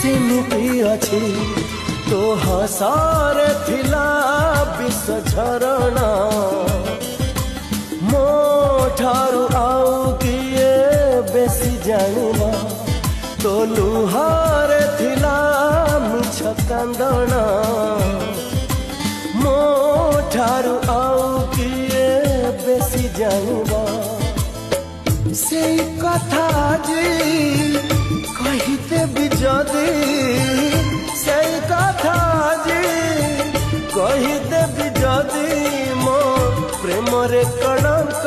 सेमिति अछि तो हसारे थिला विष झरणा मो ठारू आउ किए बेसी जानिबा तो लुहारे थिला मिछ कांदना मो ठारू आउ किए बेसी जानिबा से कथा जी कहिते भी जदी से कथा जी कहिते भी जदी मो प्रेम रे कणक